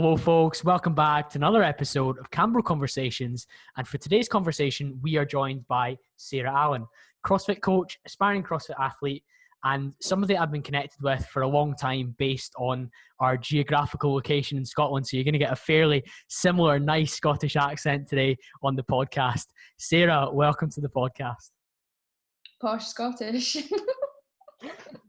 Hello, folks. Welcome back to another episode of CamBro Conversations. And for today's conversation, we are joined by Sarah Allan, CrossFit coach, aspiring CrossFit athlete, and somebody I've been connected with for a long time based on our geographical location in Scotland. So you're going to get a fairly similar, nice Scottish accent today on the podcast. Sarah, welcome to the podcast. Posh Scottish.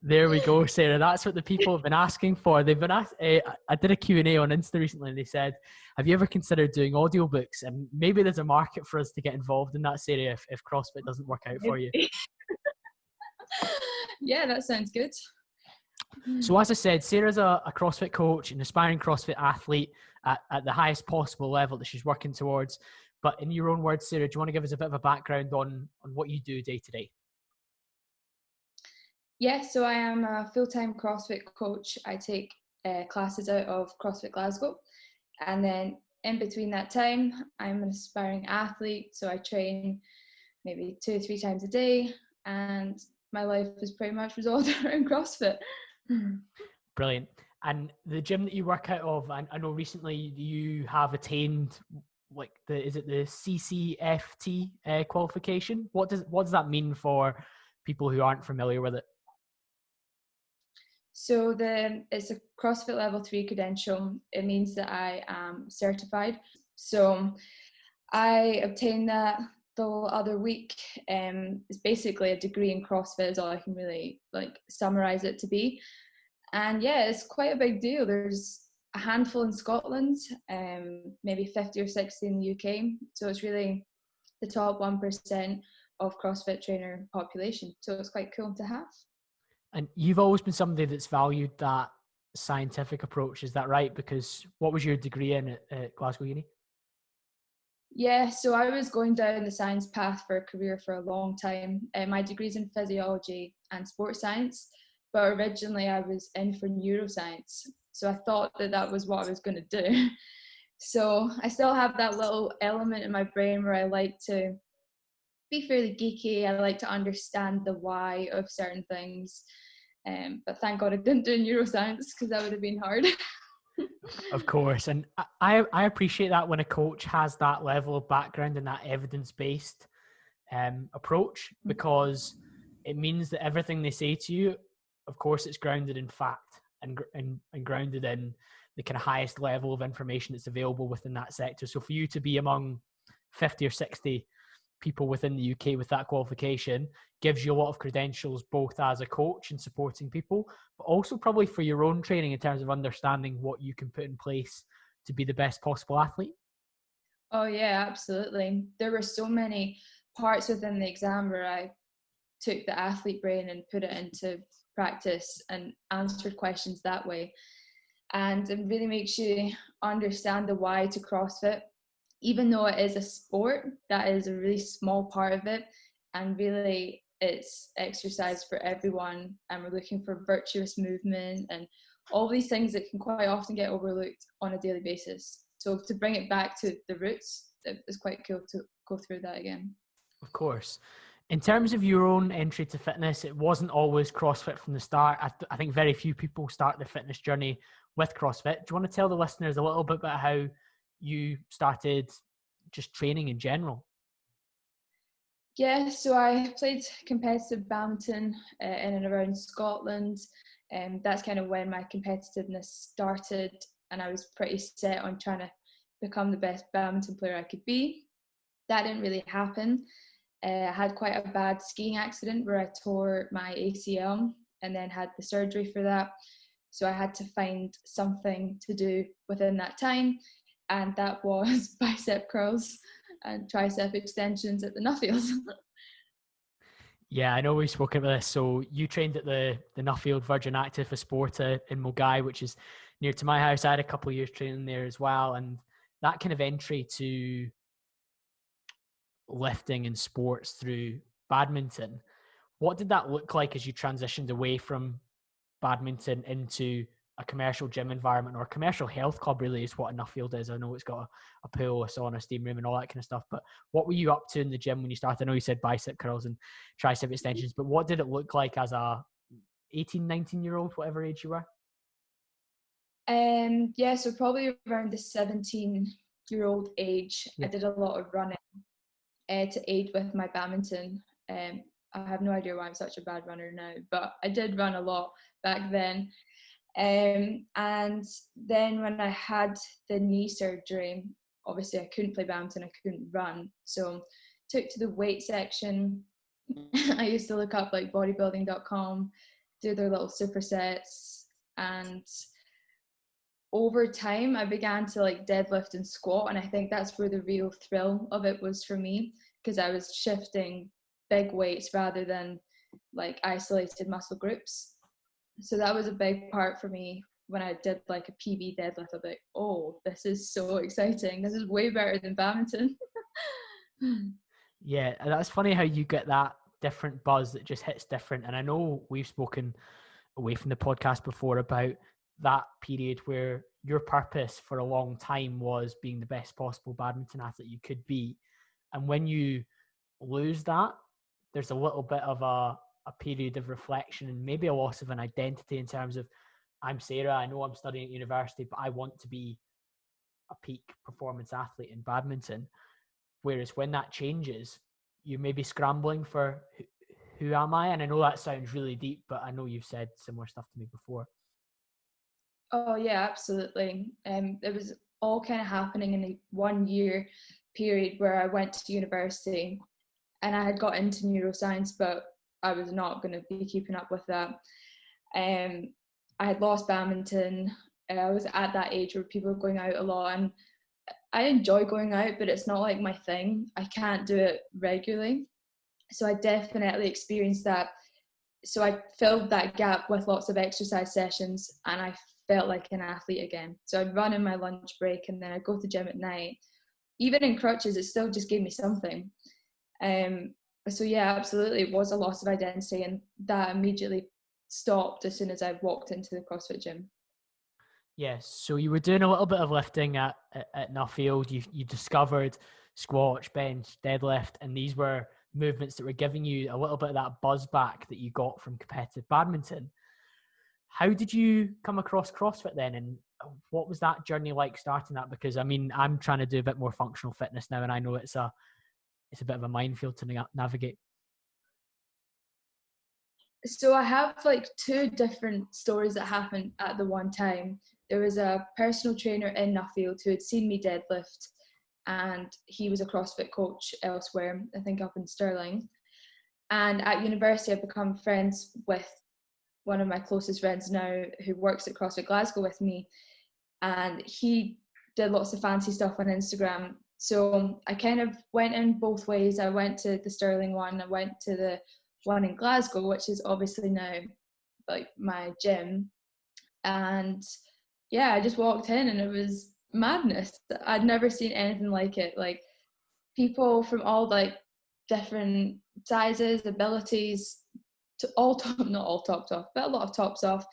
There we go, Sarah. That's what the people have been asking for. They've been asked. I did a Q&A on Insta recently, and they said, "Have you ever considered doing audiobooks?" And maybe there's a market for us to get involved in that, Sarah, if CrossFit doesn't work out for you. Yeah, that sounds good. So, as I said, Sarah's a CrossFit coach, an aspiring CrossFit athlete at the highest possible level that she's working towards. But in your own words, Sarah, do you want to give us a bit of a background on what you do day to day? Yeah, so I am a full-time CrossFit coach. I take classes out of CrossFit Glasgow. And then in between that time, I'm an aspiring athlete. So I train maybe 2 or 3 times a day. And my life is pretty much resolved around CrossFit. Brilliant. And the gym that you work out of, I know recently you have attained is it the CCFT qualification? What does that mean for people who aren't familiar with it? So it's a CrossFit Level 3 credential. It means that I am certified. So I obtained that the other week. It's basically a degree in CrossFit is all I can really summarize it to be. And yeah, it's quite a big deal. There's a handful in Scotland, maybe 50 or 60 in the UK. So it's really the top 1% of CrossFit trainer population. So it's quite cool to have. And you've always been somebody that's valued that scientific approach, is that right? Because what was your degree in at Glasgow Uni? Yeah, so I was going down the science path for a career for a long time. My degree's in physiology and sports science, but originally I was in for neuroscience. So I thought that was what I was going to do. So I still have that little element in my brain where I like to be fairly geeky. I like to understand the why of certain things. But thank God I didn't do neuroscience because that would have been hard. Of course. And I appreciate that when a coach has that level of background and that evidence-based approach, because it means that everything they say to you, of course, it's grounded in fact and grounded in the kind of highest level of information that's available within that sector. So for you to be among 50 or 60 people within the UK with that qualification gives you a lot of credentials, both as a coach and supporting people, but also probably for your own training in terms of understanding what you can put in place to be the best possible athlete. Oh yeah, absolutely. There were so many parts within the exam where I took the athlete brain and put it into practice and answered questions that way. And it really makes you understand the why to CrossFit. Even though it is a sport, that is a really small part of it. And really, it's exercise for everyone. And we're looking for virtuous movement and all these things that can quite often get overlooked on a daily basis. So to bring it back to the roots, it's quite cool to go through that again. Of course. In terms of your own entry to fitness, it wasn't always CrossFit from the start. I think very few people start their fitness journey with CrossFit. Do you want to tell the listeners a little bit about how you started just training in general? Yeah, so I played competitive badminton in and around Scotland, and that's kind of when my competitiveness started, and I was pretty set on trying to become the best badminton player I could be. That didn't really happen. I had quite a bad skiing accident where I tore my ACL and then had the surgery for that. So I had to find something to do within that time, and that was bicep curls and tricep extensions at the Nuffield. Yeah, I know we've spoken about this. So you trained at the Nuffield Virgin Active for Sport in Mulgai, which is near to my house. I had a couple of years training there as well. And that kind of entry to lifting and sports through badminton, what did that look like as you transitioned away from badminton into a commercial gym environment, or a commercial health club really is what a Nuffield is? I know it's got a pool, a sauna, steam room and all that kind of stuff, but what were you up to in the gym when you started? I know you said bicep curls and tricep extensions, but what did it look like as a 18, 19-year-old, whatever age you were? Yeah, so probably around the 17-year-old age, Yeah. I did a lot of running to aid with my badminton. I have no idea why I'm such a bad runner now, but I did run a lot back then. And then when I had the knee surgery, obviously I couldn't play badminton, I couldn't run. So took to the weight section. I used to look up like bodybuilding.com, do their little supersets, and over time I began to like deadlift and squat, and I think that's where the real thrill of it was for me, because I was shifting big weights rather than like isolated muscle groups. So that was a big part for me when I did like a PB deadlift. I was like, oh, this is so exciting, this is way better than badminton. Yeah, and that's funny how you get that different buzz that just hits different. And I know we've spoken away from the podcast before about that period where your purpose for a long time was being the best possible badminton athlete you could be. And when you lose that, there's a little bit of a period of reflection and maybe a loss of an identity in terms of, I'm Sarah, I know I'm studying at university, but I want to be a peak performance athlete in badminton. Whereas when that changes, you may be scrambling for who am I? And I know that sounds really deep, but I know you've said similar stuff to me before. Oh yeah, absolutely. It was all kind of happening in a 1 year period where I went to university, and I had got into neuroscience, but I was not going to be keeping up with that. I had lost badminton. I was at that age where people were going out a lot, and I enjoy going out, but it's not like my thing. I can't do it regularly. So I definitely experienced that. So I filled that gap with lots of exercise sessions, and I felt like an athlete again. So I'd run in my lunch break, and then I'd go to the gym at night. Even in crutches, it still just gave me something. So yeah, absolutely, it was a loss of identity, and that immediately stopped as soon as I walked into the CrossFit gym. Yes, so you were doing a little bit of lifting at Nuffield. You discovered squat, bench, deadlift, and these were movements that were giving you a little bit of that buzz back that you got from competitive badminton. How did you come across CrossFit then, and what was that journey like starting that? Because I mean, I'm trying to do a bit more functional fitness now, and I know it's a bit of a minefield to navigate. So I have like two different stories that happened at the one time. There was a personal trainer in Nuffield who had seen me deadlift, and he was a CrossFit coach elsewhere, I think up in Stirling. And at university, I've become friends with one of my closest friends now who works at CrossFit Glasgow with me. And he did lots of fancy stuff on Instagram. So I kind of went in both ways. I went to the Stirling one, I went to the one in Glasgow, which is obviously now like my gym. And yeah, I just walked in and it was madness. I'd never seen anything like it. Like people from all like different sizes, abilities, to all top, not all tops off, but a lot of tops off,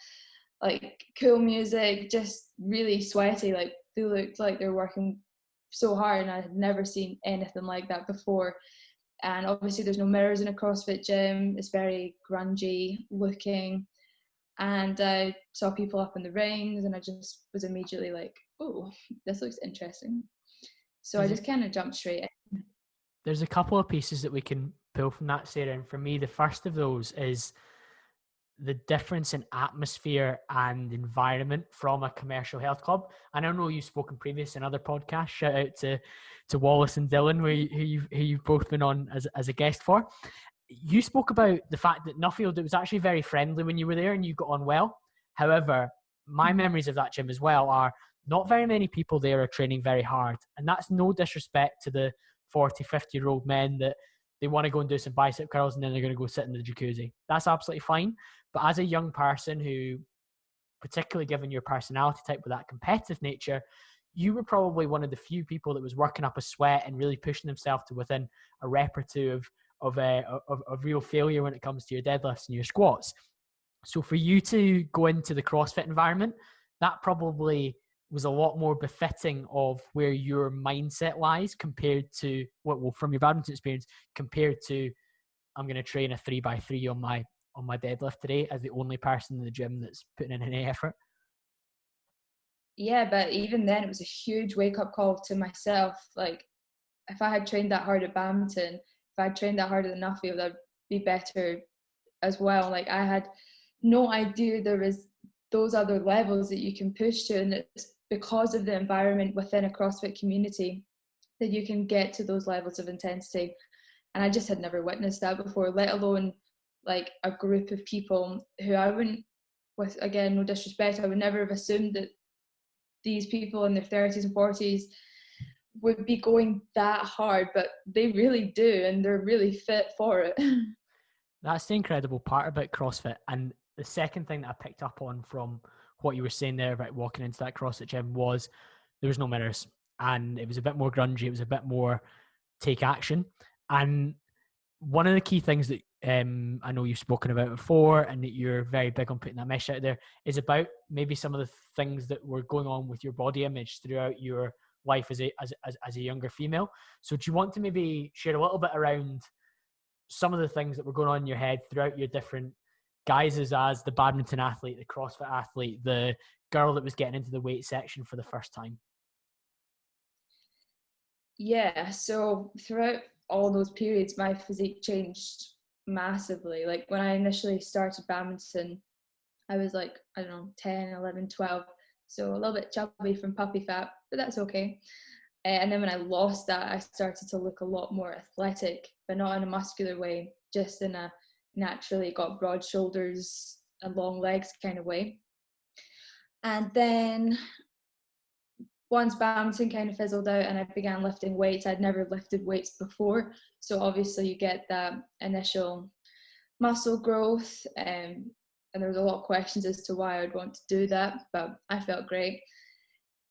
like cool music, just really sweaty. Like they looked like they're working so hard, and I had never seen anything like that before. And obviously there's no mirrors in a CrossFit gym. It's very grungy looking. And I saw people up in the rings, and I just was immediately like, oh, this looks interesting. So I just kind of jumped straight in. There's a couple of pieces that we can pull from that, Sarah. And for me, the first of those is the difference in atmosphere and environment from a commercial health club. And I know you've spoken previous in other podcasts. Shout out to Wallace and Dylan, who you've both been on as a guest for. You spoke about the fact that Nuffield, it was actually very friendly when you were there and you got on well. However, my memories of that gym as well are not very many people there are training very hard. And that's no disrespect to the 40, 50-year-old men that they want to go and do some bicep curls and then they're going to go sit in the jacuzzi. That's absolutely fine. But as a young person who, particularly given your personality type with that competitive nature, you were probably one of the few people that was working up a sweat and really pushing themselves to within a rep or two of real failure when it comes to your deadlifts and your squats. So for you to go into the CrossFit environment, that probably was a lot more befitting of where your mindset lies compared to well, from your badminton experience, compared to I'm going to train a 3x3 on my deadlift today as the only person in the gym that's putting in any effort. yeah, but even then it was a huge wake up call to myself. Like, if I had trained that hard at badminton, if I had trained that hard at the Nuffield, I'd be better as well. Like, I had no idea there was those other levels that you can push to, and it's because of the environment within a CrossFit community that you can get to those levels of intensity. And I just had never witnessed that before, let alone like a group of people who I wouldn't, with again no disrespect, I would never have assumed that these people in their 30s and 40s would be going that hard, but they really do, and they're really fit for it. That's the incredible part about CrossFit. And the second thing that I picked up on from what you were saying there about walking into that CrossFit gym was there was no mirrors, and it was a bit more grungy. It was a bit more take action. And one of the key things that I know you've spoken about before, and that you're very big on putting that message out there, is about maybe some of the things that were going on with your body image throughout your life as a younger female. So do you want to maybe share a little bit around some of the things that were going on in your head throughout your different guises as the badminton athlete, the CrossFit athlete, the girl that was getting into the weight section for the first time? Yeah, so throughout all those periods, my physique changed massively. Like, when I initially started badminton, I was like, I don't know, 10, 11, 12. So a little bit chubby from puppy fat, but that's okay. And then when I lost that, I started to look a lot more athletic, but not in a muscular way, just in a naturally got broad shoulders and long legs kind of way. And then once badminton kind of fizzled out and I began lifting weights, I'd never lifted weights before. So obviously you get that initial muscle growth, and there was a lot of questions as to why I'd want to do that, but I felt great.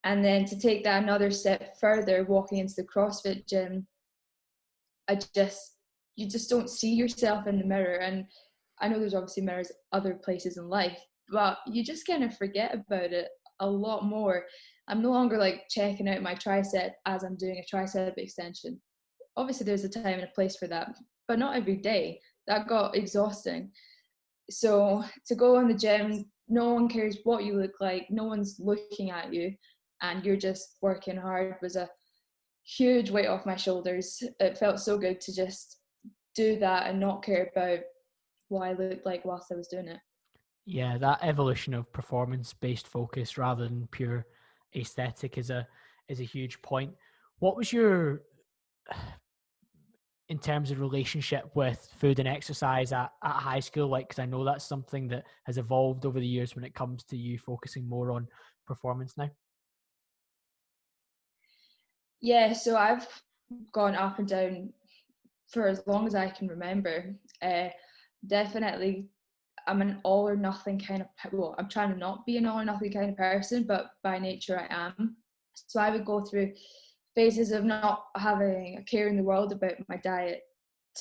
And then to take that another step further, walking into the CrossFit gym, you just don't see yourself in the mirror. And I know there's obviously mirrors other places in life, but you just kind of forget about it a lot more. I'm no longer like checking out my tricep as I'm doing a tricep extension. Obviously there's a time and a place for that, but not every day. That got exhausting. So to go in the gym, no one cares what you look like, no one's looking at you, and you're just working hard, was a huge weight off my shoulders. It felt so good to just do that and not care about what I looked like whilst I was doing it. Yeah, that evolution of performance-based focus rather than pure aesthetic is a huge point. What was your, in terms of relationship with food and exercise at high school, like? Because I know that's something that has evolved over the years when it comes to you focusing more on performance now. Yeah, so I've gone up and down for as long as I can remember. Definitely, I'm an all or nothing kind of, well, I'm trying to not be an all or nothing kind of person, but by nature I am. So I would go through phases of not having a care in the world about my diet,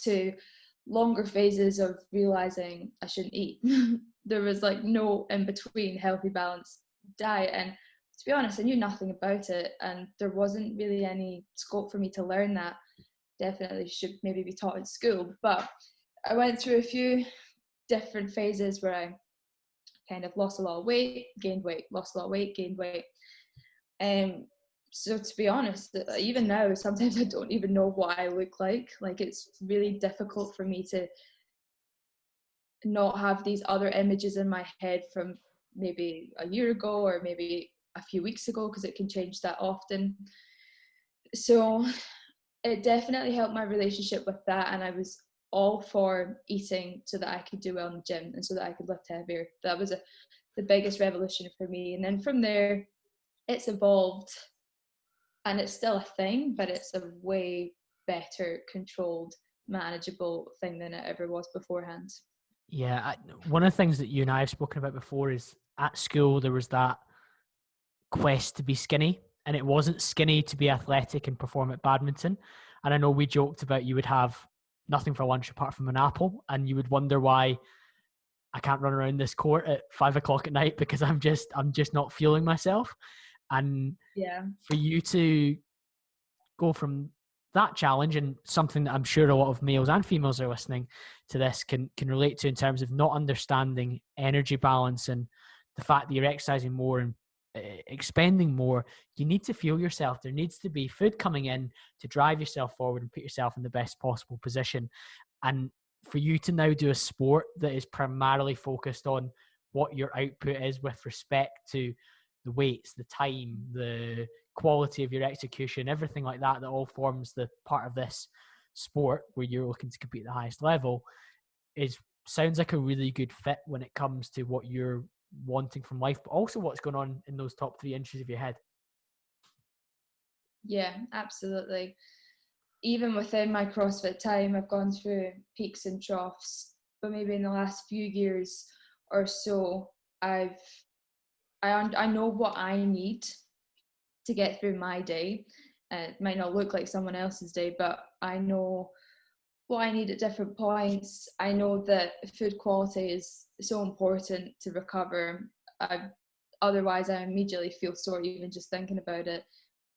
to longer phases of realizing I shouldn't eat. There was like no in between healthy, balanced diet. And to be honest, I knew nothing about it, and there wasn't really any scope for me to learn that. Definitely should maybe be taught in school, but I went through a few different phases where I kind of lost a lot of weight, gained weight, lost a lot of weight, gained weight. So to be honest, even now, sometimes I don't even know what I look like. Like, it's really difficult for me to not have these other images in my head from maybe a year ago or maybe a few weeks ago, because it can change that often. So it definitely helped my relationship with that, and I was all for eating so that I could do well in the gym and so that I could lift heavier. That was the biggest revolution for me. And then from there, it's evolved, and it's still a thing, but it's a way better controlled, manageable thing than it ever was beforehand. Yeah, one of the things that you and I have spoken about before is at school there was that quest to be skinny, and it wasn't skinny to be athletic and perform at badminton. And I know we joked about you would have nothing for lunch apart from an apple, and you would wonder why I can't run around this court at 5 o'clock at night because I'm just not feeling myself. And Yeah. for you to go from that challenge, and something that I'm sure a lot of males and females are listening to this can relate to, in terms of not understanding energy balance and the fact that you're exercising more and expending more, you need to fuel yourself. There needs to be food coming in to drive yourself forward and put yourself in the best possible position. And for you to now do a sport that is primarily focused on what your output is with respect to the weights, the time, the quality of your execution, everything like that, that all forms the part of this sport where you're looking to compete at the highest level, sounds like a really good fit when it comes to what you're wanting from life, but also what's going on in those top 3 inches of your head. Yeah, absolutely. Even within my CrossFit time, I've gone through peaks and troughs, but maybe in the last few years or so, I know what I need to get through my day. It might not look like someone else's day, but I know what I need at different points. I know that food quality is so important to recover. Otherwise, I immediately feel sore even just thinking about it.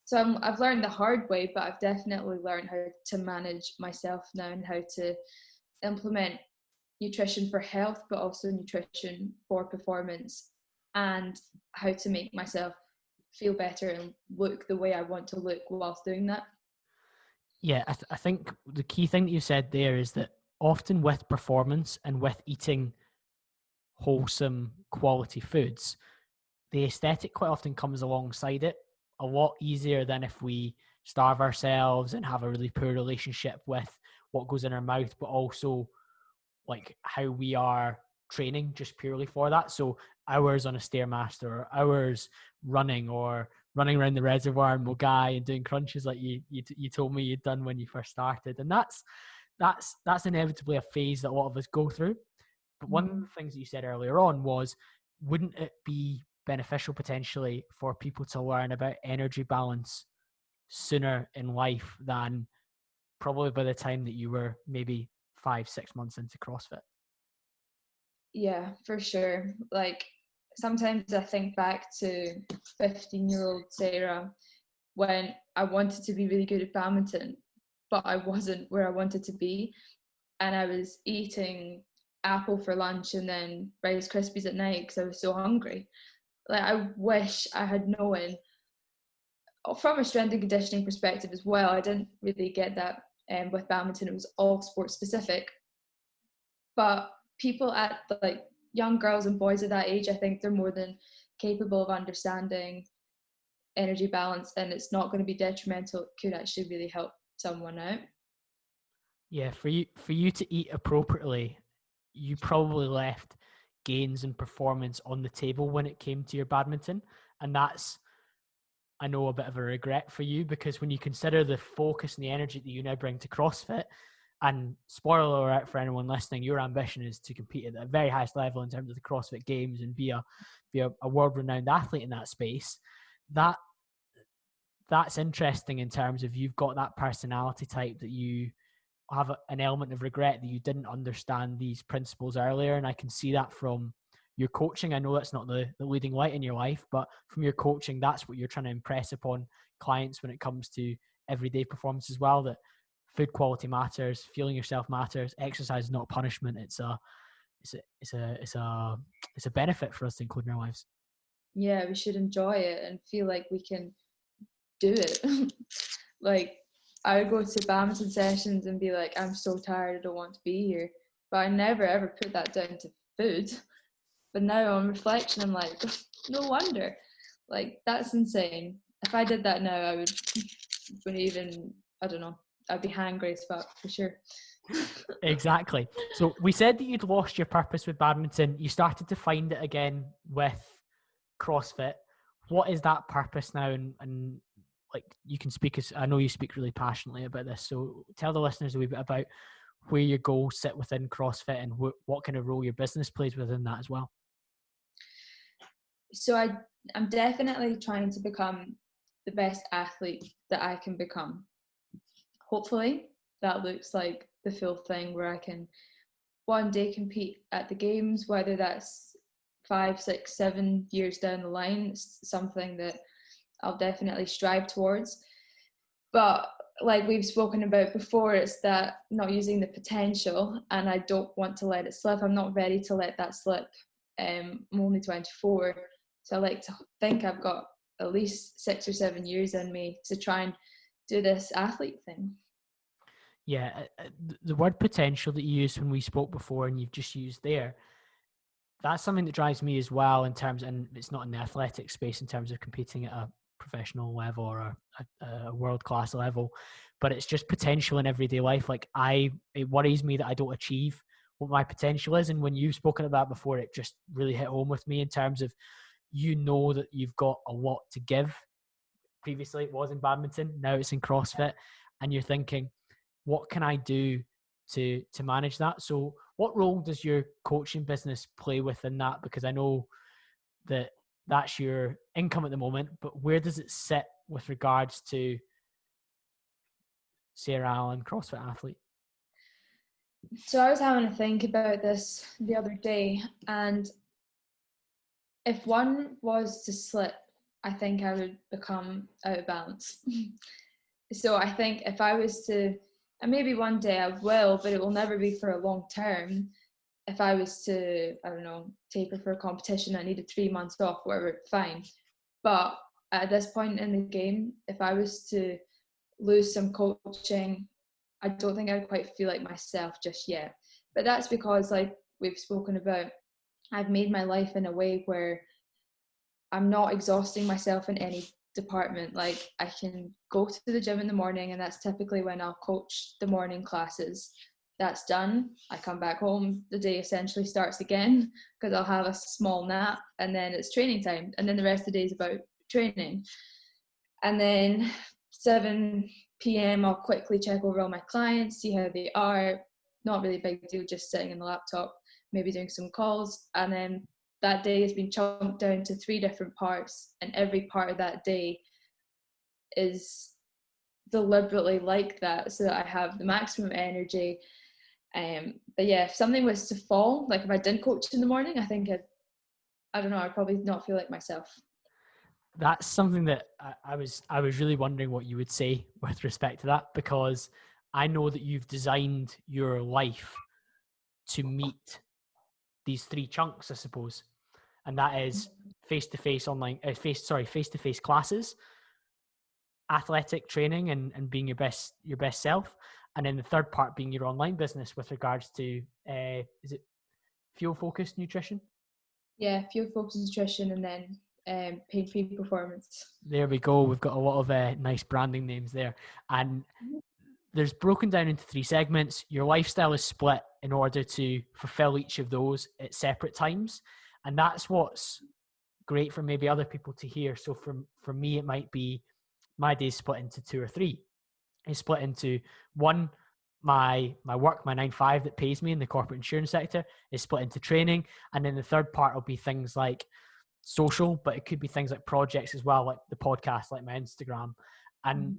So I've learned the hard way, but I've definitely learned how to manage myself now and how to implement nutrition for health, but also nutrition for performance, and how to make myself feel better and look the way I want to look whilst doing that. Yeah, I think the key thing that you said there is that often with performance and with eating wholesome quality foods, the aesthetic quite often comes alongside it a lot easier than if we starve ourselves and have a really poor relationship with what goes in our mouth, but also like how we are training just purely for that. So hours on a Stairmaster, or hours running, or running around the reservoir in Mogai and doing crunches like you told me you'd done when you first started. And that's inevitably a phase that a lot of us go through. But one of the things that you said earlier on was, wouldn't it be beneficial potentially for people to learn about energy balance sooner in life than probably by the time that you were maybe 5-6 months into CrossFit? Yeah, for sure. Like sometimes I think back to 15-year-old Sarah when I wanted to be really good at badminton, but I wasn't where I wanted to be. And I was eating apple for lunch and then Rice Krispies at night because I was so hungry. Like I wish I had known from a strength and conditioning perspective as well. I didn't really get that with badminton. It was all sport specific. But people at like young girls and boys at that age, I think they're more than capable of understanding energy balance, and it's not going to be detrimental. It could actually really help someone out. Yeah, for you to eat appropriately, you probably left gains in performance on the table when it came to your badminton, and that's, I know, a bit of a regret for you, because when you consider the focus and the energy that you now bring to CrossFit, and spoiler alert for anyone listening, your ambition is to compete at the very highest level in terms of the CrossFit Games and be a world-renowned athlete in that space. That's interesting in terms of you've got that personality type that you have an element of regret that you didn't understand these principles earlier. And I can see that from your coaching. I know that's not the leading light in your life, but from your coaching, that's what you're trying to impress upon clients when it comes to everyday performance as well, that food quality matters, fueling yourself matters, exercise is not punishment. It's a benefit for us to include in our lives. Yeah, we should enjoy it and feel like we can do it. Like I would go to badminton sessions and be like, I'm so tired, I don't want to be here. But I never ever put that down to food. But now on reflection, I'm like, no wonder. Like that's insane. If I did that now, I wouldn't even, I don't know, I'd be hangry as fuck for sure. Exactly. So we said that you'd lost your purpose with badminton. You started to find it again with CrossFit. What is that purpose now? And like, you can speak, as I know you speak really passionately about this, so tell the listeners a wee bit about where your goals sit within CrossFit and what kind of role your business plays within that as well. So I'm definitely trying to become the best athlete that I can become. Hopefully that looks like the full thing where I can one day compete at the games, whether that's 5, 6, 7 years down the line. It's something that I'll definitely strive towards. But like we've spoken about before, it's that not using the potential, and I don't want to let it slip. I'm not ready to let that slip. I'm only 24, So I like to think I've got at least 6 or 7 years in me to try and do this athlete thing. Yeah, the word potential that you used when we spoke before and you've just used there, that's something that drives me as well in terms, and it's not in the athletic space in terms of competing at a professional level or a world-class level, but it's just potential in everyday life. Like it worries me that I don't achieve what my potential is. And when you've spoken about before, it just really hit home with me in terms of, you know, that you've got a lot to give. Previously it was in badminton, now it's in CrossFit, and you're thinking, what can I do to manage that? So what role does your coaching business play within that? Because I know that that's your income at the moment, but where does it sit with regards to Sarah Allan, CrossFit athlete? So I was having to think about this the other day, and if one was to slip, I think I would become out of balance. So I think if I was to, and maybe one day I will, but it will never be for a long term. If I was to, I don't know, taper for a competition, I needed 3 months off, whatever, fine. But at this point in the game, if I was to lose some coaching, I don't think I'd quite feel like myself just yet. But that's because, like we've spoken about, I've made my life in a way where I'm not exhausting myself in any department. Like I can go to the gym in the morning, and that's typically when I'll coach the morning classes. That's done. I come back home, the day essentially starts again because I'll have a small nap, and then it's training time, and then the rest of the day is about training. And then 7 p.m. I'll quickly check over all my clients, see how they are. Not really a big deal, just sitting in the laptop, maybe doing some calls. And then that day has been chunked down to 3 different parts, and every part of that day is deliberately like that so that I have the maximum energy. But yeah, if something was to fall, like if I didn't coach in the morning, I think I don't know, I'd probably not feel like myself. That's something that I was really wondering what you would say with respect to that, because I know that you've designed your life to meet these 3 chunks, I suppose, and that is face-to-face online, face-to-face classes, athletic training, and being your best self, and then the third part being your online business with regards to is it fuel focused nutrition? Yeah, fuel focused nutrition, and then pain-free performance. There we go. We've got a lot of nice branding names there, and there's broken down into 3 segments. Your lifestyle is split in order to fulfill each of those at separate times, and that's what's great for maybe other people to hear. So for me, it might be my day's split into 2 or 3. It's split into 1, my work, my 9-5 that pays me in the corporate insurance sector is split into training, and then the third part will be things like social, but it could be things like projects as well, like the podcast, like my Instagram, and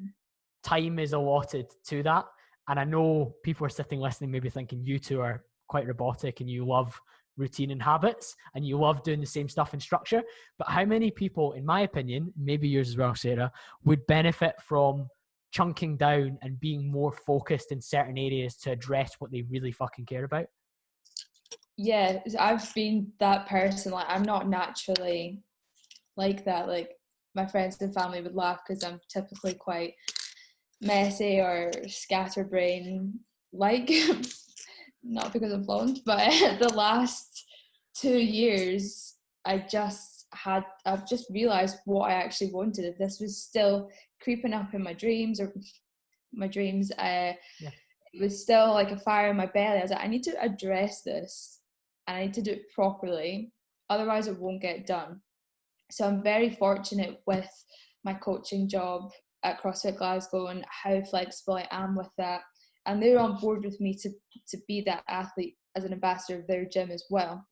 time is allotted to that. And I know people are sitting listening maybe thinking you two are quite robotic and you love routine and habits and you love doing the same stuff in structure, but how many people, in my opinion, maybe yours as well, Sarah, would benefit from chunking down and being more focused in certain areas to address what they really fucking care about? Yeah, I've been that person. Like I'm not naturally like that. Like my friends and family would laugh because I'm typically quite messy or scatterbrain, like not because I'm blonde, but the last 2 years I've just realized what I actually wanted. If this was still creeping up in my dreams, it was still like a fire in my belly. I was like, I need to address this and I need to do it properly, otherwise it won't get done. So I'm very fortunate with my coaching job at CrossFit Glasgow and how flexible I am with that. And they're on board with me to be that athlete as an ambassador of their gym as well.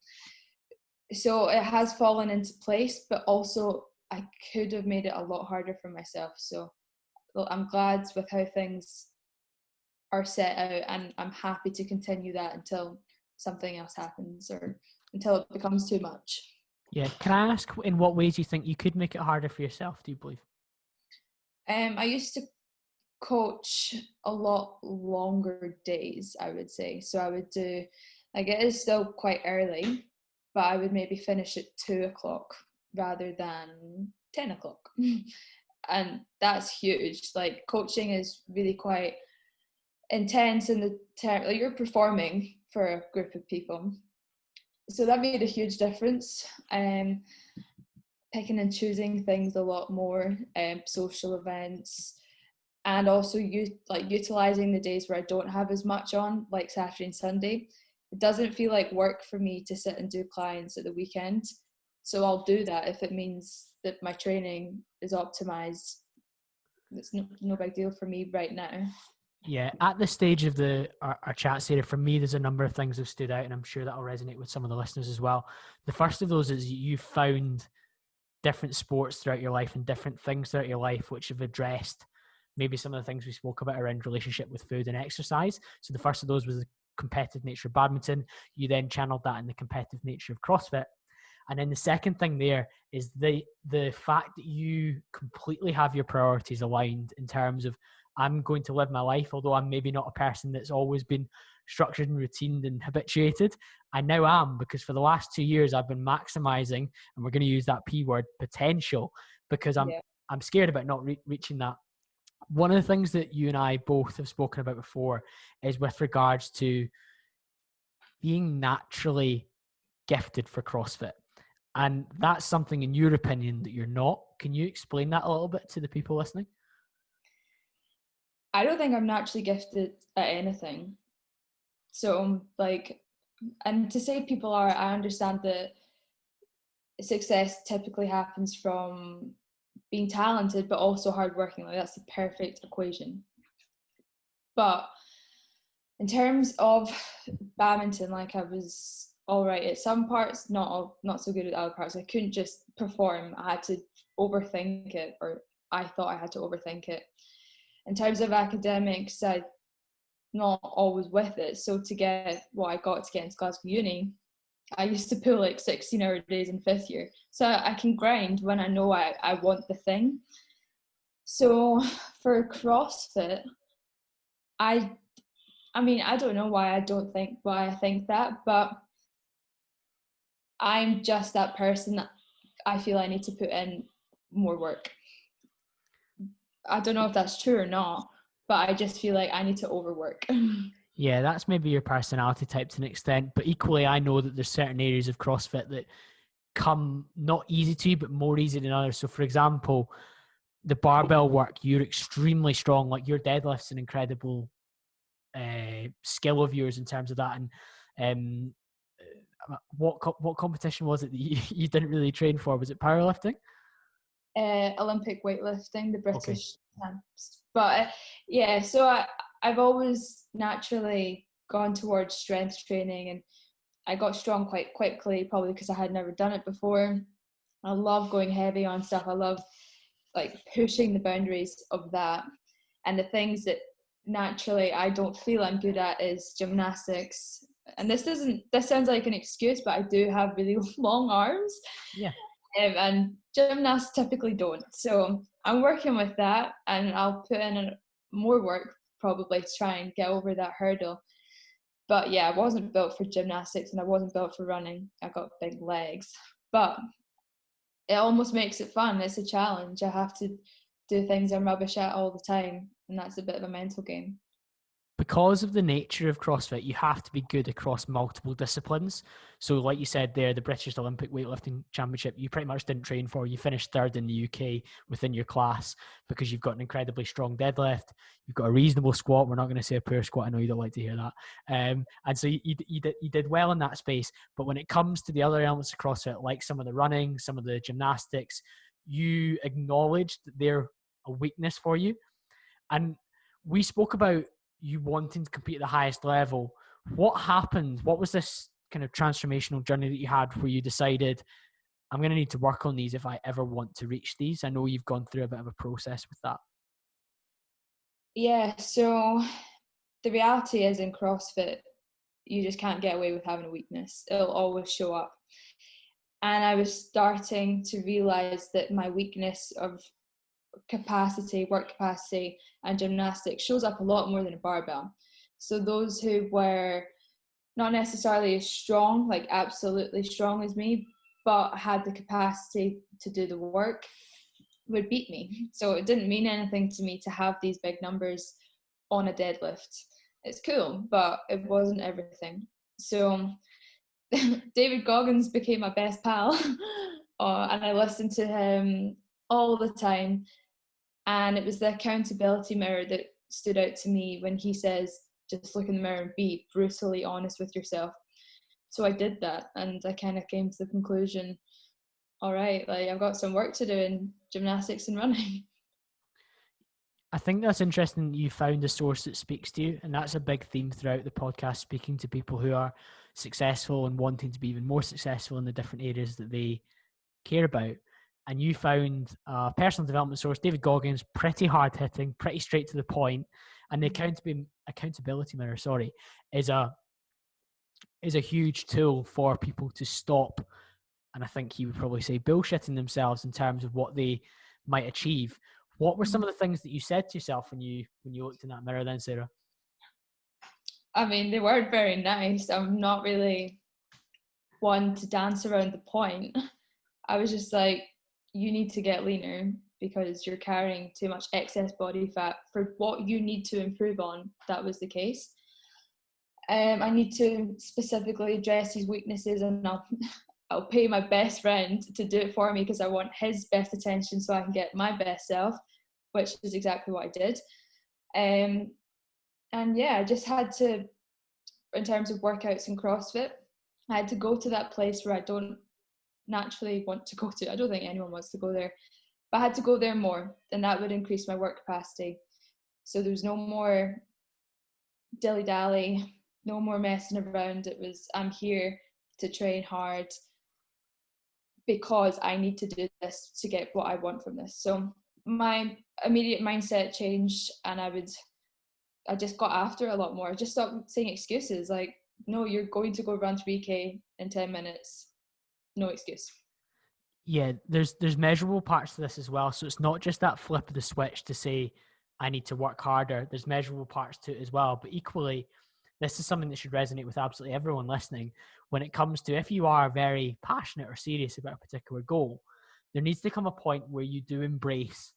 So it has fallen into place, but also I could have made it a lot harder for myself. So I'm glad with how things are set out, and I'm happy to continue that until something else happens or until it becomes too much. Yeah. Can I ask, in what ways you think you could make it harder for yourself, do you believe? I used to coach a lot longer days, I would say. So I would do, like, it is still quite early, but I would maybe finish at 2 o'clock rather than 10 o'clock. And that's huge. Like, coaching is really quite intense in the term, like, you're performing for a group of people. So that made a huge difference. Picking and choosing things a lot more, social events, and also utilizing the days where I don't have as much on, like Saturday and Sunday. It doesn't feel like work for me to sit and do clients at the weekend. So I'll do that if it means that my training is optimized. It's no big deal for me right now. Yeah, at this stage of our chat, Sarah, for me, there's a number of things that stood out, and I'm sure that'll resonate with some of the listeners as well. The first of those is you found different sports throughout your life and different things throughout your life which have addressed maybe some of the things we spoke about around relationship with food and exercise. So the first of those was the competitive nature of badminton. You then channeled that in the competitive nature of CrossFit. And then the second thing there is the fact that you completely have your priorities aligned in terms of, I'm going to live my life, although I'm maybe not a person that's always been structured and routined and habituated. I now am, because for the last 2 years I've been maximizing, and we're going to use that P word, potential, because I'm scared about not reaching that. One of the things that you and I both have spoken about before is with regards to being naturally gifted for CrossFit. And that's something, in your opinion, that you're not. Can you explain that a little bit to the people listening? I don't think I'm naturally gifted at anything. So, like, and to say people are, I understand that success typically happens from being talented, but also hardworking. Like, that's the perfect equation. But in terms of badminton, like, I was all right at some parts, not so good at other parts. I couldn't just perform. I had to overthink it, or I thought I had to overthink it. In terms of academics, I'm not always with it. So to get what I got to get into Glasgow Uni, I used to pull like 16-hour days in 5th year. So I can grind when I know I want the thing. So for CrossFit, I mean, I don't know why I think that, but I'm just that person that I feel I need to put in more work. I don't know if that's true or not, but I just feel like I need to overwork. Yeah, that's maybe your personality type to an extent, but equally I know that there's certain areas of CrossFit that come not easy to you, but more easy than others. So for example, the barbell work, you're extremely strong. Like, your deadlift's an incredible skill of yours in terms of that. And what competition was it that you didn't really train for? Was it powerlifting? Olympic weightlifting, the British champs. But yeah, so I've always naturally gone towards strength training, and I got strong quite quickly, probably because I had never done it before. I love going heavy on stuff. I love like pushing the boundaries of that. And the things that naturally I don't feel I'm good at is gymnastics. And this sounds like an excuse, but I do have really long arms. Yeah. And gymnasts typically don't. So I'm working with that, and I'll put in more work probably to try and get over that hurdle. But yeah, I wasn't built for gymnastics, and I wasn't built for running. I got big legs, but it almost makes it fun. It's a challenge. I have to do things I'm rubbish at all the time, and that's a bit of a mental game. Because of the nature of CrossFit, you have to be good across multiple disciplines. So like you said there, the British Olympic Weightlifting Championship, you pretty much didn't train for. You finished 3rd in the UK within your class because you've got an incredibly strong deadlift. You've got a reasonable squat. We're not going to say a poor squat. I know you don't like to hear that. And so you did well in that space. But when it comes to the other elements of CrossFit, like some of the running, some of the gymnastics, you acknowledged that they're a weakness for you. And we spoke about you wanting to compete at the highest level. What happened? What was this kind of transformational journey that you had where you decided, I'm going to need to work on these if I ever want to reach these? I know you've gone through a bit of a process with that. Yeah, so the reality is in CrossFit, you just can't get away with having a weakness. It'll always show up. And I was starting to realize that my weakness of work capacity and gymnastics shows up a lot more than a barbell. So those who were not necessarily as strong, like absolutely strong as me, but had the capacity to do the work, would beat me. So it didn't mean anything to me to have these big numbers on a deadlift. It's cool, but it wasn't everything. So David Goggins became my best pal, and I listened to him all the time. And it was the accountability mirror that stood out to me when he says, just look in the mirror and be brutally honest with yourself. So I did that, and I kind of came to the conclusion, all right, like I've got some work to do in gymnastics and running. I think that's interesting that you found a source that speaks to you, and that's a big theme throughout the podcast, speaking to people who are successful and wanting to be even more successful in the different areas that they care about. And you found a personal development source, David Goggins, pretty hard hitting, pretty straight to the point, and the accountability mirror, is a huge tool for people to stop, and I think he would probably say, bullshitting themselves in terms of what they might achieve. What were some of the things that you said to yourself when you looked in that mirror then, Sarah? I mean, they weren't very nice. I'm not really one to dance around the point. I was just like, you need to get leaner because you're carrying too much excess body fat for what you need to improve on. That was the case. I need to specifically address these weaknesses, and I'll pay my best friend to do it for me because I want his best attention so I can get my best self, which is exactly what I did. And yeah, I just had to, in terms of workouts and CrossFit, I had to go to that place where I don't naturally want to go to. I don't think anyone wants to go there, but I had to go there more, and that would increase my work capacity. So there was no more dilly-dally, no more messing around. It was, I'm here to train hard because I need to do this to get what I want from this. So my immediate mindset changed, and I just got after it a lot more. I just stopped saying excuses like, no, you're going to go run 3K in 10 minutes. No excuse. Yeah, there's measurable parts to this as well. So it's not just that flip of the switch to say, I need to work harder. There's measurable parts to it as well. But equally, this is something that should resonate with absolutely everyone listening. When it comes to, if you are very passionate or serious about a particular goal, there needs to come a point where you do embrace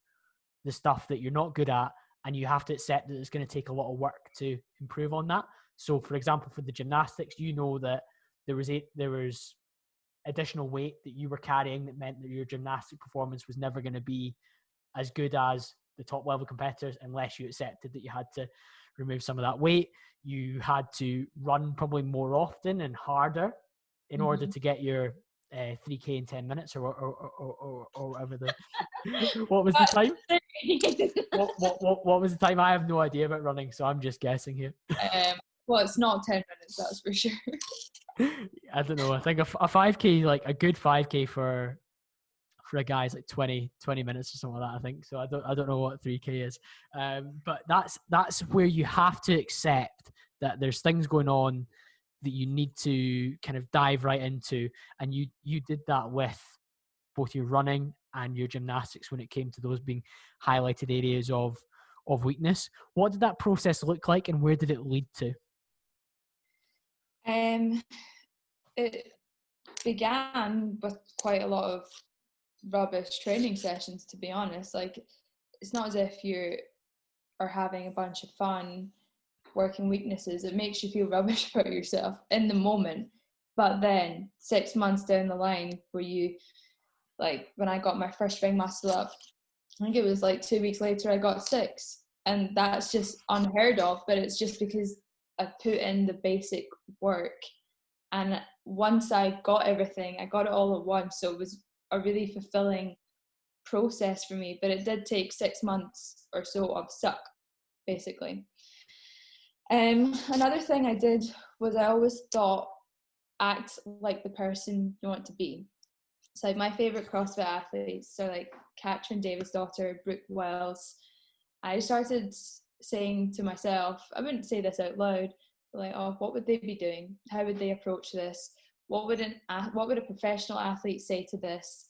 the stuff that you're not good at, and you have to accept that it's going to take a lot of work to improve on that. So for example, for the gymnastics, you know that there was additional weight that you were carrying that meant that your gymnastic performance was never going to be as good as the top level competitors unless you accepted that you had to remove some of that weight. You had to run probably more often and harder in order to get your 3K in 10 minutes or whatever the what was the time? What was the time? I have no idea about running, so I'm just guessing here. Well, it's not 10 minutes, that's for sure. I don't know. I think a 5K, like a good 5K for a guy is like 20 minutes or something like that, I think. So I don't know what 3K is. But that's where you have to accept that there's things going on that you need to kind of dive right into. And you did that with both your running and your gymnastics when it came to those being highlighted areas of weakness. What did that process look like, and where did it lead to? It began with quite a lot of rubbish training sessions, to be honest. Like, it's not as if you are having a bunch of fun working weaknesses. It makes you feel rubbish about yourself in the moment, but then 6 months down the line, where you, like, when I got my first ring muscle up, I think it was like 2 weeks later I got 6, and that's just unheard of. But it's just because I put in the basic work, and once I got everything, I got it all at once. So it was a really fulfilling process for me, but it did take 6 months or so of suck, basically. Another thing I did was I always thought, act like the person you want to be. So like my favorite CrossFit athletes, so like Katrin Davis-Daughter, Brooke Wells, I started saying to myself, I wouldn't say this out loud, but like, oh, what would they be doing? How would they approach this? What would a professional athlete say to this?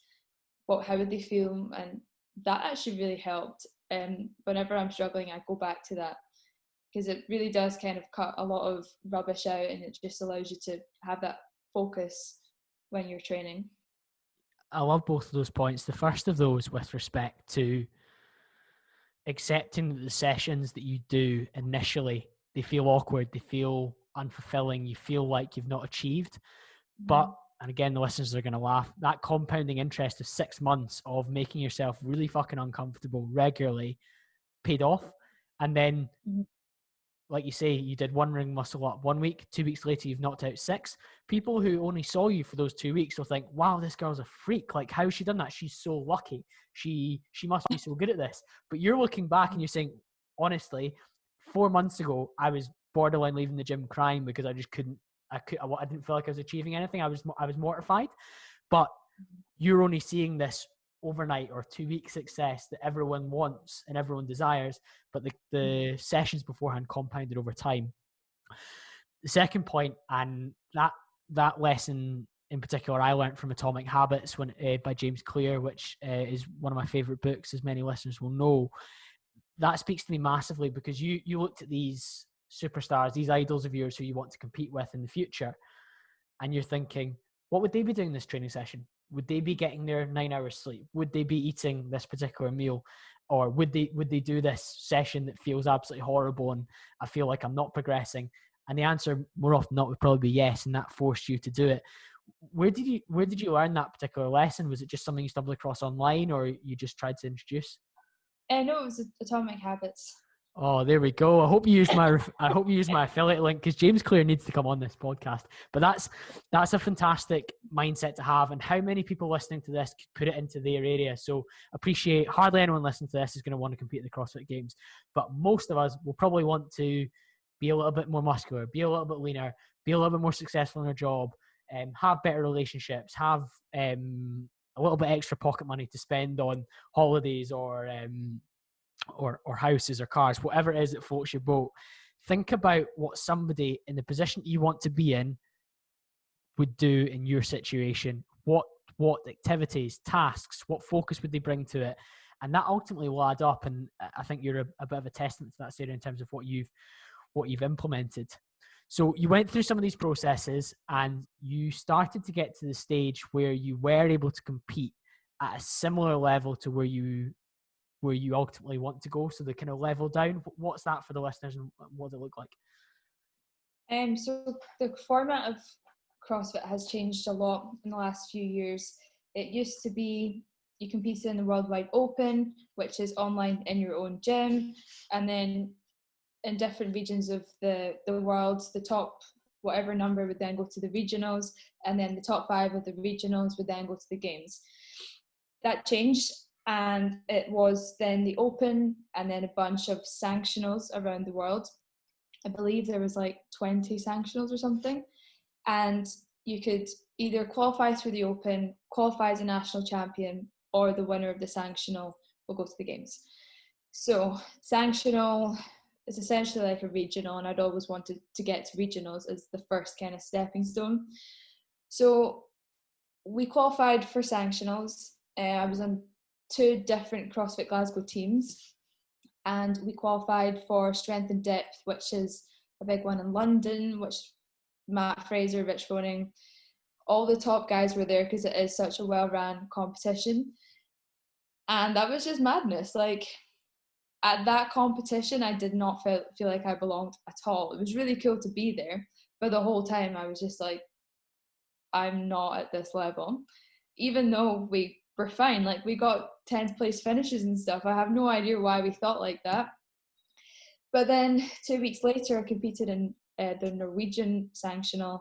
How would they feel? And that actually really helped. Whenever I'm struggling, I go back to that, because it really does kind of cut a lot of rubbish out, and it just allows you to have that focus when you're training. I love both of those points. The first of those with respect to accepting that the sessions that you do initially, they feel awkward, they feel unfulfilling, you feel like you've not achieved. But, and again, the listeners are going to laugh, that compounding interest of 6 months of making yourself really fucking uncomfortable regularly paid off. And then, like you say, you did one ring muscle up 1 week, 2 weeks later, you've knocked out 6. People who only saw you for those 2 weeks will think, wow, this girl's a freak. Like, how's she done that? She's so lucky. She must be so good at this. But you're looking back and you're saying, honestly, 4 months ago, I was borderline leaving the gym crying because I just couldn't, I didn't feel like I was achieving anything. I was mortified. But you're only seeing this overnight or 2 week success that everyone wants and everyone desires, but the sessions beforehand compounded over time. The second point, and that lesson in particular I learned from Atomic Habits by James Clear, which is one of my favorite books, as many listeners will know. That speaks to me massively, because you looked at these superstars, these idols of yours who you want to compete with in the future, and you're thinking, what would they be doing this training session? Would they be getting their 9 hours sleep? Would they be eating this particular meal? Or would they do this session that feels absolutely horrible and I feel like I'm not progressing? And the answer more often than not would probably be yes, and that forced you to do it. Where did you learn that particular lesson? Was it just something you stumbled across online, or you just tried to introduce? No, it was Atomic Habits. Oh, there we go. I hope you use my affiliate link, because James Clear needs to come on this podcast. But that's a fantastic mindset to have, and how many people listening to this could put it into their area. So appreciate, hardly anyone listening to this is going to want to compete at the CrossFit Games, but most of us will probably want to be a little bit more muscular, be a little bit leaner, be a little bit more successful in our job, have better relationships, have a little bit extra pocket money to spend on holidays or houses or cars, whatever it is that floats your boat. Think about what somebody in the position you want to be in would do in your situation. What activities, tasks, what focus would they bring to it? And that ultimately will add up. And I think you're a bit of a testament to that, Sarah, in terms of what you've implemented. So you went through some of these processes and you started to get to the stage where you were able to compete at a similar level to where you ultimately want to go, so they kind of level down. What's that for the listeners, and what does it look like? So the format of CrossFit has changed a lot in the last few years. It used to be you competed in the Worldwide Open, which is online in your own gym, and then in different regions of the world, the top whatever number would then go to the regionals, and then the top 5 of the regionals would then go to the games. That changed, and it was then the Open and then a bunch of Sanctionals around the world. I believe there was like 20 Sanctionals or something, and you could either qualify through the Open, qualify as a national champion, or the winner of the Sanctional will go to the games. So Sanctional is essentially like a regional, and I'd always wanted to get to regionals as the first kind of stepping stone. So we qualified for Sanctionals. I was on 2 different CrossFit Glasgow teams, and we qualified for Strength and Depth, which is a big one in London, which Matt Fraser, Rich Froning, all the top guys were there because it is such a well-run competition. And that was just madness. Like, at that competition, I did not feel like I belonged at all. It was really cool to be there, but the whole time I was just like, I'm not at this level. Even though we were fine, like we got 10th place finishes and stuff. I have no idea why we thought like that. But then 2 weeks later, I competed in the Norwegian Sanctional,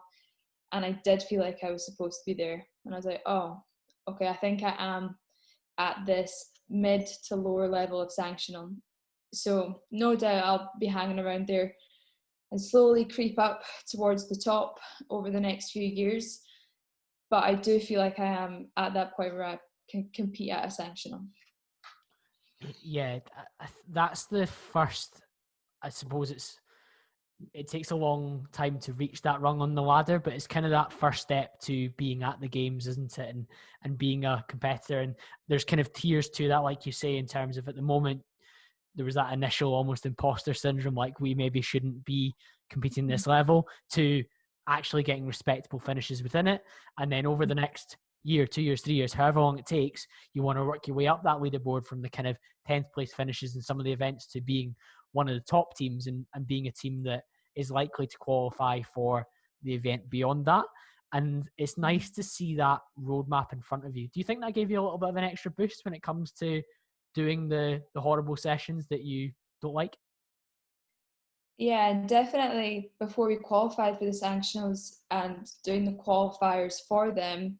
and I did feel like I was supposed to be there. And I was like, oh, okay, I think I am at this mid to lower level of Sanctional. So no doubt I'll be hanging around there and slowly creep up towards the top over the next few years. But I do feel like I am at that point where I can compete at a Sanctional. Yeah, that's the first, I suppose it takes a long time to reach that rung on the ladder, but it's kind of that first step to being at the games, isn't it? And being a competitor. And there's kind of tiers to that, like you say, in terms of at the moment, there was that initial almost imposter syndrome, like we maybe shouldn't be competing this level, to actually getting respectable finishes within it. And then over the next year, 2 years, 3 years, however long it takes, you want to work your way up that leaderboard from the kind of 10th place finishes in some of the events to being one of the top teams and being a team that is likely to qualify for the event beyond that. And it's nice to see that roadmap in front of you. Do you think that gave you a little bit of an extra boost when it comes to doing the horrible sessions that you don't like? Yeah, definitely. Before we qualified for the Sanctionals and doing the qualifiers for them,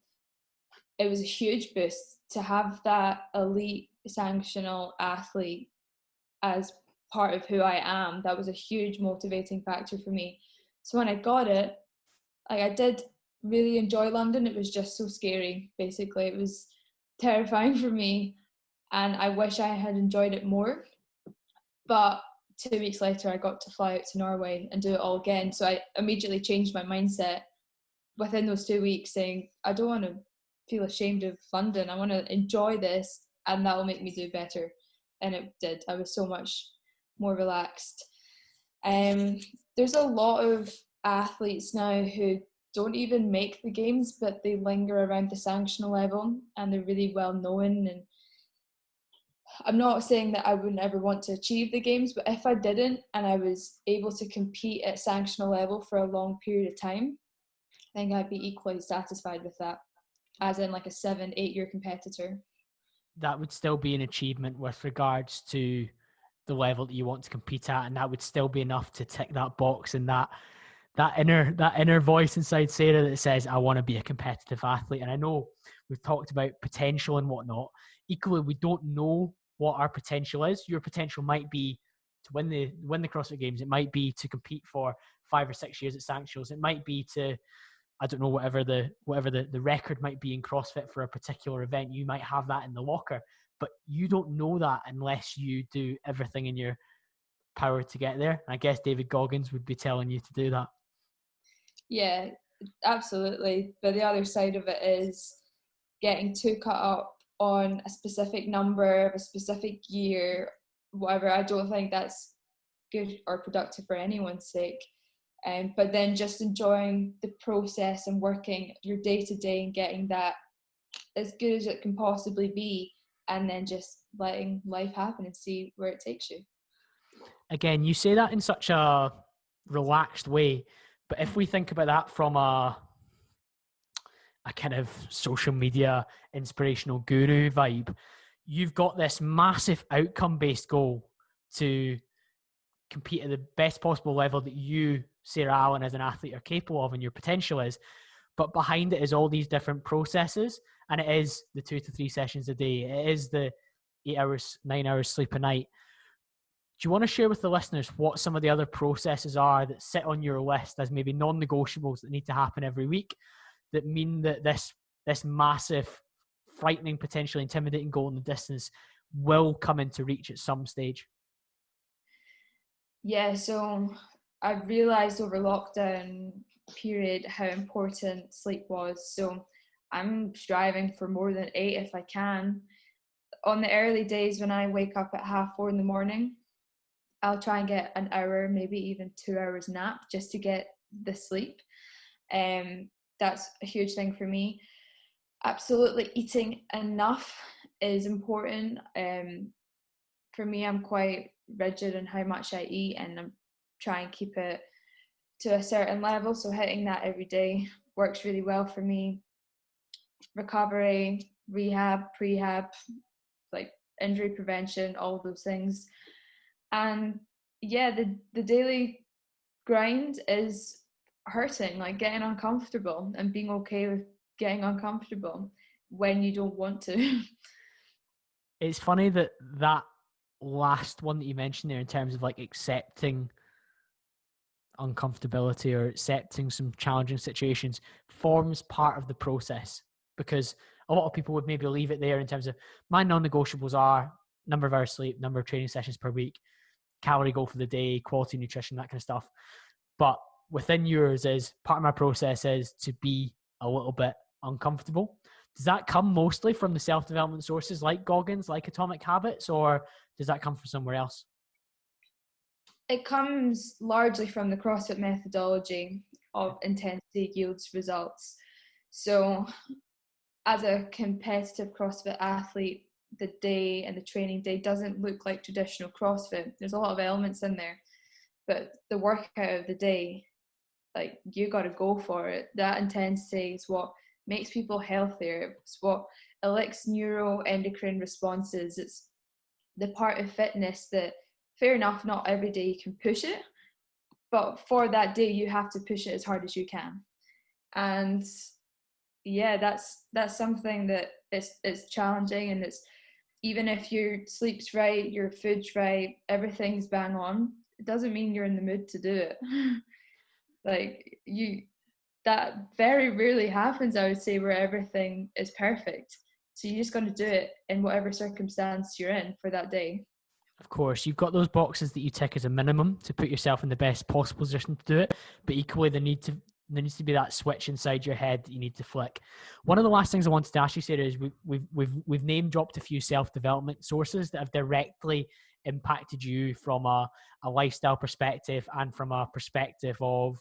it was a huge boost to have that elite sanctional athlete as part of who I am. That was a huge motivating factor for me. So when I got it, like, I did really enjoy London. It was just so scary, basically. It was terrifying for me, and I wish I had enjoyed it more. But 2 weeks later, I got to fly out to Norway and do it all again. So I immediately changed my mindset within those 2 weeks, saying, I don't want to feel ashamed of London. I want to enjoy this, and that will make me do better. And it did. I was so much more relaxed. There's a lot of athletes now who don't even make the games, but they linger around the sanctional level, and they're really well known. And I'm not saying that I wouldn't ever want to achieve the games, but if I didn't and I was able to compete at sanctional level for a long period of time, I think I'd be equally satisfied with that, as in like a 7-8 year competitor. That would still be an achievement with regards to the level that you want to compete at, and that would still be enough to tick that box. And that inner voice inside Sarah that says, I want to be a competitive athlete. And I know we've talked about potential and whatnot. Equally, we don't know what our potential is. Your potential might be to win the CrossFit Games. It might be to compete for 5 or 6 years at Sanctionals. It might be to, I don't know, whatever the record might be in CrossFit for a particular event. You might have that in the locker, but you don't know that unless you do everything in your power to get there. And I guess David Goggins would be telling you to do that. Yeah, absolutely. But the other side of it is getting too caught up on a specific number of a specific year, whatever. I don't think that's good or productive for anyone's sake. But then just enjoying the process and working your day to day and getting that as good as it can possibly be, and then just letting life happen and see where it takes you. Again, you say that in such a relaxed way, but if we think about that from a kind of social media inspirational guru vibe, you've got this massive outcome-based goal to compete at the best possible level that you, Sarah Allan, as an athlete are capable of and your potential is. But behind it is all these different processes, and it is the 2 to 3 sessions a day. It is the 8 hours, 9 hours sleep a night. Do you want to share with the listeners what some of the other processes are that sit on your list as maybe non-negotiables that need to happen every week, that mean that this massive, frightening, potentially intimidating goal in the distance will come into reach at some stage? Yeah, so I realised over lockdown period how important sleep was. So I'm striving for more than 8 if I can. On the early days when I wake up at 4:30 in the morning, I'll try and get an hour, maybe even 2 hours nap just to get the sleep. That's a huge thing for me. Absolutely, eating enough is important. For me, I'm quite rigid in how much I eat, and I'm trying to keep it to a certain level. So hitting that every day works really well for me. Recovery, rehab, prehab, like injury prevention, all of those things. And yeah, the daily grind is hurting, like getting uncomfortable and being okay with getting uncomfortable when you don't want to. It's funny that last one that you mentioned there, in terms of like accepting uncomfortability or accepting some challenging situations, forms part of the process, because a lot of people would maybe leave it there in terms of my non-negotiables are number of hours sleep, number of training sessions per week, calorie goal for the day, quality nutrition, that kind of stuff. But within yours is part of my process is to be a little bit uncomfortable. Does that come mostly from the self-development sources like Goggins, like Atomic Habits, or does that come from somewhere else? It comes largely from the CrossFit methodology of intensity yields results. So as a competitive CrossFit athlete, the day and the training day doesn't look like traditional CrossFit. There's a lot of elements in there, but the workout of the day, like, you got to go for it. That intensity is what makes people healthier. It's what elicits neuroendocrine responses. It's the part of fitness that, fair enough, not every day you can push it, but for that day you have to push it as hard as you can. And yeah, that's something that it's challenging, and it's, even if your sleep's right, your food's right, everything's bang on, it doesn't mean you're in the mood to do it. Like, that very rarely happens, I would say, where everything is perfect. So you just got to do it in whatever circumstance you're in for that day. Of course, you've got those boxes that you tick as a minimum to put yourself in the best possible position to do it, but equally there needs to be that switch inside your head that you need to flick. One of the last things I wanted to ask you, Sarah, is we've name dropped a few self-development sources that have directly impacted you from a lifestyle perspective and from a perspective of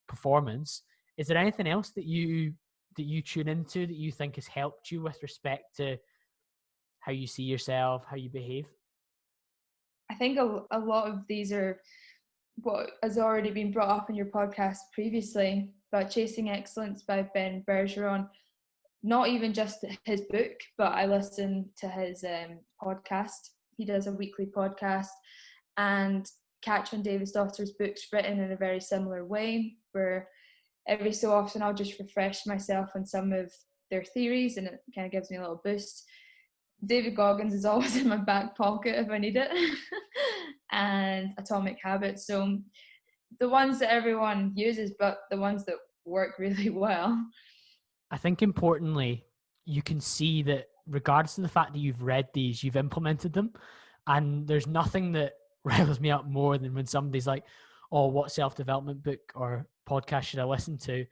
performance. Is there anything else that you tune into that you think has helped you with respect to how you see yourself, how you behave? I think a lot of these are what has already been brought up in your podcast previously, about Chasing Excellence by Ben Bergeron. Not even just his book, but I listen to his podcast. He does a weekly podcast, and Catherine Davis-Daughter's book's written in a very similar way, where every so often I'll just refresh myself on some of their theories, and it kind of gives me a little boost. David Goggins is always in my back pocket if I need it. And Atomic Habits. So the ones that everyone uses, but the ones that work really well. I think importantly, you can see that regardless of the fact that you've read these, you've implemented them. And there's nothing that riles me up more than when somebody's like, oh, what self-development book or podcast should I listen to?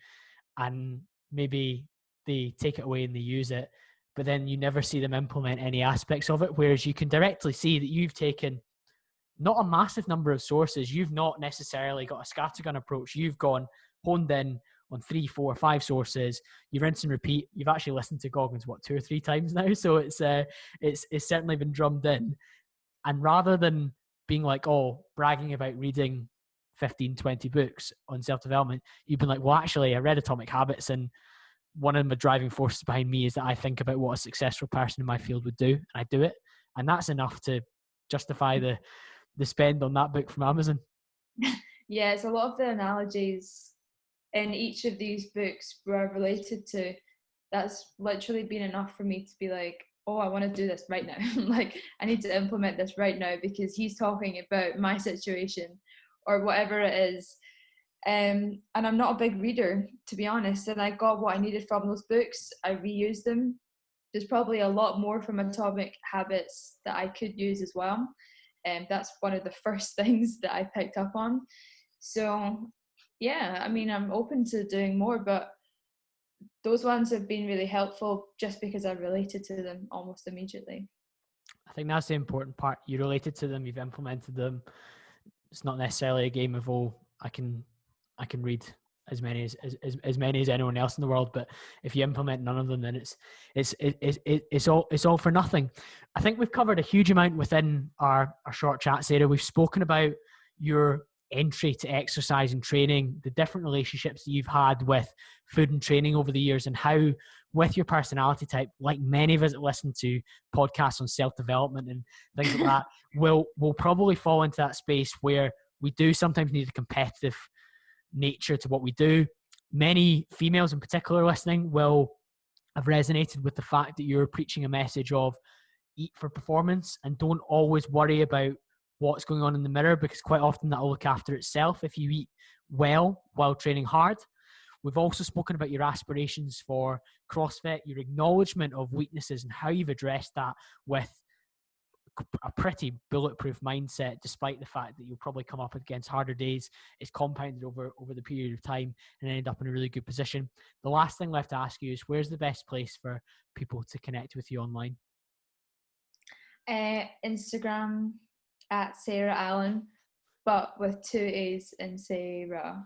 And maybe they take it away and they use it, but then you never see them implement any aspects of it. Whereas you can directly see that you've taken not a massive number of sources. You've not necessarily got a scattergun approach. You've gone honed in on 3, 4, 5 sources. You rinse and repeat. You've actually listened to Goggins, 2 or 3 times now. So it's certainly been drummed in. And rather than being like, oh, bragging about reading 15, 20 books on self-development, you've been like, well, actually, I read Atomic Habits, and one of the driving forces behind me is that I think about what a successful person in my field would do, and I do it. And that's enough to justify the spend on that book from Amazon. Yeah, it's a lot of the analogies in each of these books were related to. That's literally been enough for me to be like, oh, I want to do this right now. Like, I need to implement this right now because he's talking about my situation or whatever it is. And I'm not a big reader, to be honest, and I got what I needed from those books. I reused them. There's probably a lot more from Atomic Habits that I could use as well. And that's one of the first things that I picked up on. So yeah, I mean, I'm open to doing more, but those ones have been really helpful just because I related to them almost immediately. I think that's the important part. You related to them, you've implemented them. It's not necessarily a game of, oh, I can read as many as anyone else in the world, but if you implement none of them, then it's all for nothing. I think we've covered a huge amount within our short chat, Sarah. We've spoken about your entry to exercise and training, the different relationships that you've had with food and training over the years, and how with your personality type, like many of us that listen to podcasts on self-development and things like that, will probably fall into that space where we do sometimes need a competitive nature to what we do. Many females in particular listening will have resonated with the fact that you're preaching a message of eat for performance and don't always worry about what's going on in the mirror, because quite often that will look after itself if you eat well while training hard. We've also spoken about your aspirations for CrossFit, your acknowledgement of weaknesses and how you've addressed that with a pretty bulletproof mindset, despite the fact that you'll probably come up against harder days. It's compounded over the period of time and end up in a really good position. The last thing left to ask you is, where's the best place for people to connect with you online? Instagram at Sarah Allan, but with 2 A's in Sarah.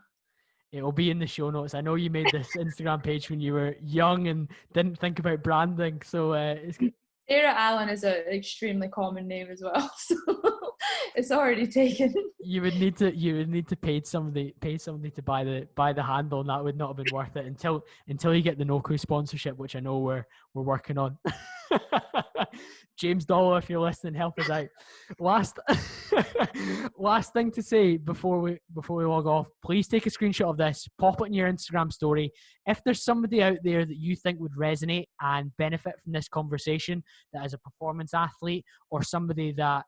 It'll be in the show notes. I know you made this Instagram page when you were young and didn't think about branding, so it's good. Sarah Allan is an extremely common name as well, so it's already taken. You would need to pay somebody to buy the handle, and that would not have been worth it until you get the Noku sponsorship, which I know we're working on. James Dollar, if you're listening, help us out. Last thing to say before we log off, please take a screenshot of this, pop it in your Instagram story. If there's somebody out there that you think would resonate and benefit from this conversation, that is a performance athlete or somebody that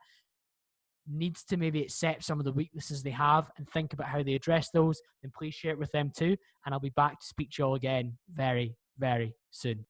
needs to maybe accept some of the weaknesses they have and think about how they address those, then please share it with them too. And I'll be back to speak to you all again very, very soon.